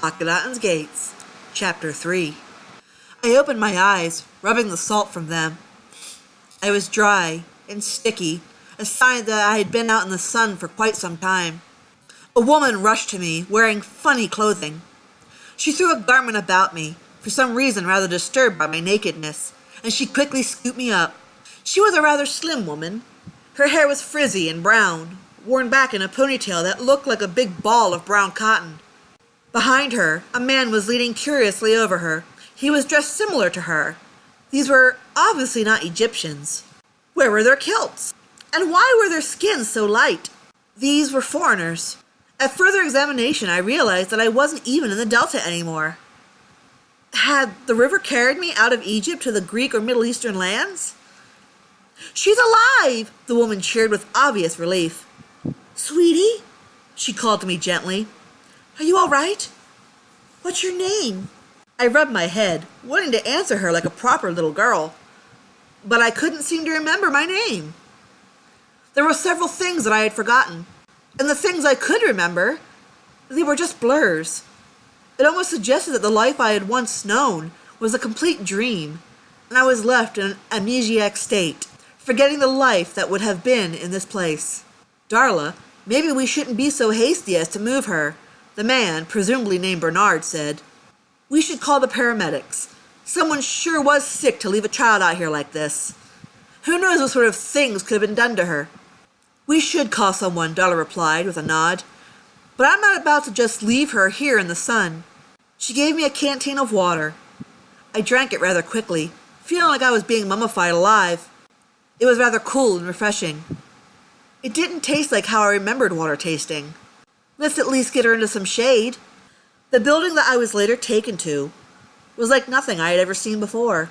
Akhetaten's Gates, Chapter 3. I opened my eyes, rubbing the salt from them. I was dry and sticky, a sign that I had been out in the sun for quite some time. A woman rushed to me, wearing funny clothing. She threw a garment about me, for some reason rather disturbed by my nakedness, and she quickly scooped me up. She was a rather slim woman. Her hair was frizzy and brown, worn back in a ponytail that looked like a big ball of brown cotton. Behind her, a man was leaning curiously over her. He was dressed similar to her. These were obviously not Egyptians. Where were their kilts? And why were their skins so light? These were foreigners. At further examination, I realized that I wasn't even in the Delta anymore. Had the river carried me out of Egypt to the Greek or Middle Eastern lands? "She's alive!" the woman cheered with obvious relief. "Sweetie," she called to me gently. "Are you all right? What's your name?" I rubbed my head, wanting to answer her like a proper little girl. But I couldn't seem to remember my name. There were several things that I had forgotten. And the things I could remember, they were just blurs. It almost suggested that the life I had once known was a complete dream, and I was left in an amnesiac state, forgetting the life that would have been in this place. "Darla, maybe we shouldn't be so hasty as to move her," the man, presumably named Bernard, said. "We should call the paramedics. Someone sure was sick to leave a child out here like this. Who knows what sort of things could have been done to her?" "We should call someone," Darla replied with a nod. "But I'm not about to just leave her here in the sun." She gave me a canteen of water. I drank it rather quickly, feeling like I was being mummified alive. It was rather cool and refreshing. It didn't taste like how I remembered water tasting. Let's at least get her into some shade. The building that I was later taken to was like nothing I had ever seen before.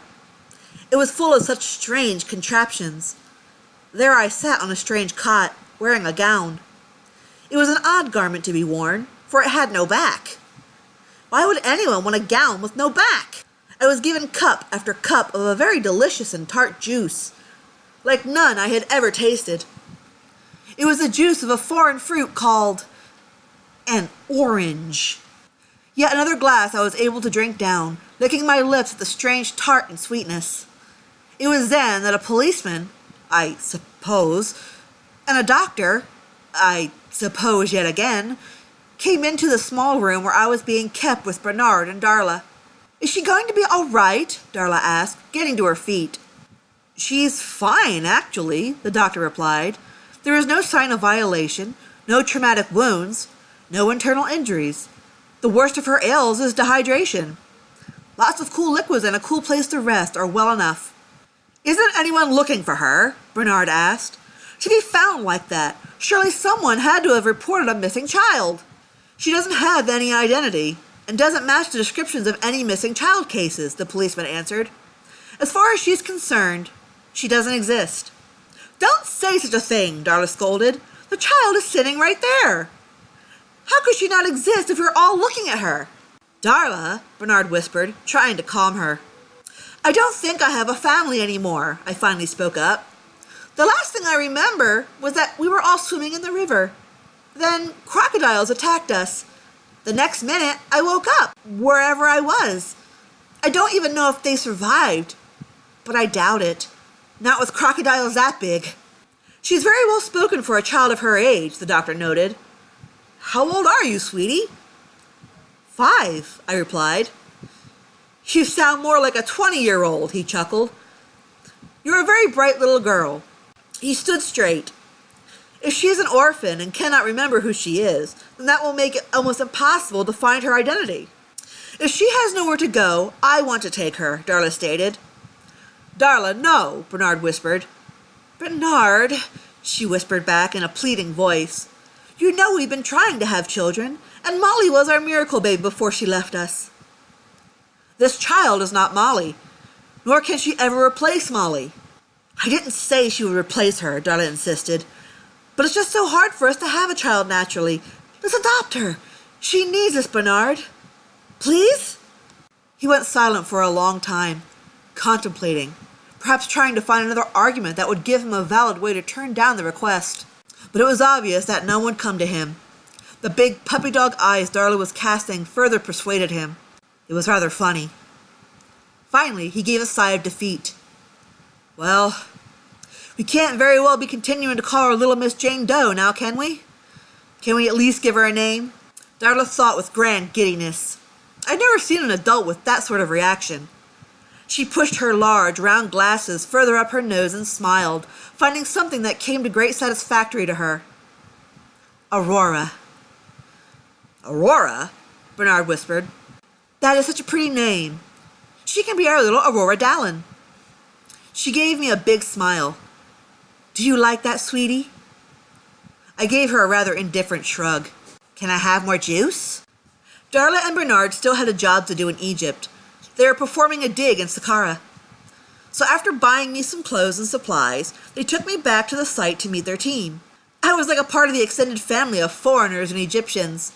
It was full of such strange contraptions. There I sat on a strange cot, wearing a gown. It was an odd garment to be worn, for it had no back. Why would anyone want a gown with no back? I was given cup after cup of a very delicious and tart juice, like none I had ever tasted. It was the juice of a foreign fruit called an orange. Yet another glass I was able to drink down, licking my lips at the strange tart and sweetness. It was then that a policeman, I suppose, and a doctor, I suppose yet again, came into the small room where I was being kept with Bernard and Darla. "Is she going to be all right?" Darla asked, getting to her feet. "She's fine, actually," the doctor replied. "There is no sign of violation, no traumatic wounds, no internal injuries. The worst of her ails is dehydration. Lots of cool liquids and a cool place to rest are well enough." "Isn't anyone looking for her?" Bernard asked. "To be found like that, surely someone had to have reported a missing child." "She doesn't have any identity, and doesn't match the descriptions of any missing child cases," the policeman answered. "As far as she's concerned, she doesn't exist." "Don't say such a thing," Darla scolded. "The child is sitting right there. How could she not exist if you're all looking at her?" "Darla," Bernard whispered, trying to calm her. "I don't think I have a family anymore," I finally spoke up. "The last thing I remember was that we were all swimming in the river. Then crocodiles attacked us. The next minute, I woke up, wherever I was. I don't even know if they survived, but I doubt it. Not with crocodiles that big." "She's very well spoken for a child of her age," the doctor noted. "How old are you, sweetie?" "5, I replied. "You sound more like a 20-year-old, he chuckled. "You're a very bright little girl." He stood straight. "If she is an orphan and cannot remember who she is, then that will make it almost impossible to find her identity. If she has nowhere to go, I want to take her," Darla stated. "Darla, no," Bernard whispered. "Bernard," she whispered back in a pleading voice. "You know we've been trying to have children, and Molly was our miracle babe before she left us." "This child is not Molly, nor can she ever replace Molly." "I didn't say she would replace her," Darla insisted. "But it's just so hard for us to have a child naturally. Let's adopt her. She needs us, Bernard. Please?" He went silent for a long time, contemplating, perhaps trying to find another argument that would give him a valid way to turn down the request. But it was obvious that none would come to him. The big puppy dog eyes Darla was casting further persuaded him. It was rather funny. Finally, he gave a sigh of defeat. Well, we can't very well be continuing to call her Little Miss Jane Doe now, can we? Can we at least give her a name? Darla thought with grand giddiness. I'd never seen an adult with that sort of reaction. She pushed her large, round glasses further up her nose and smiled, finding something that came to great satisfaction to her. Aurora. Aurora? Bernard whispered. That is such a pretty name. She can be our little Aurora Dallin. She gave me a big smile. Do you like that, sweetie? I gave her a rather indifferent shrug. Can I have more juice? Darla and Bernard still had a job to do in Egypt. They were performing a dig in Saqqara. So after buying me some clothes and supplies, they took me back to the site to meet their team. I was like a part of the extended family of foreigners and Egyptians.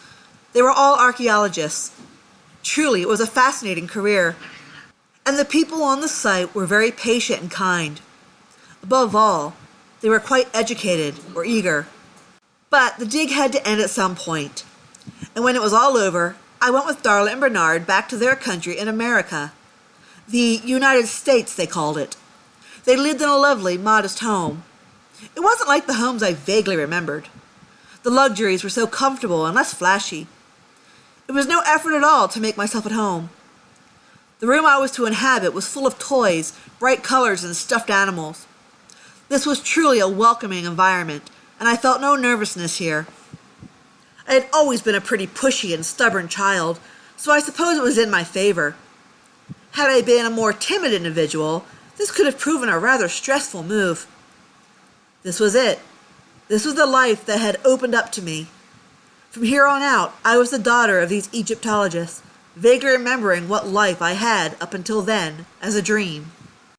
They were all archaeologists. Truly, it was a fascinating career. And the people on the site were very patient and kind. Above all, they were quite educated or eager. But the dig had to end at some point. And when it was all over, I went with Darla and Bernard back to their country in America. The United States, they called it. They lived in a lovely, modest home. It wasn't like the homes I vaguely remembered. The luxuries were so comfortable and less flashy. It was no effort at all to make myself at home. The room I was to inhabit was full of toys, bright colors, and stuffed animals. This was truly a welcoming environment, and I felt no nervousness here. I had always been a pretty pushy and stubborn child, so I suppose it was in my favor. Had I been a more timid individual, this could have proven a rather stressful move. This was it. This was the life that had opened up to me. From here on out, I was the daughter of these Egyptologists, vaguely remembering what life I had up until then as a dream.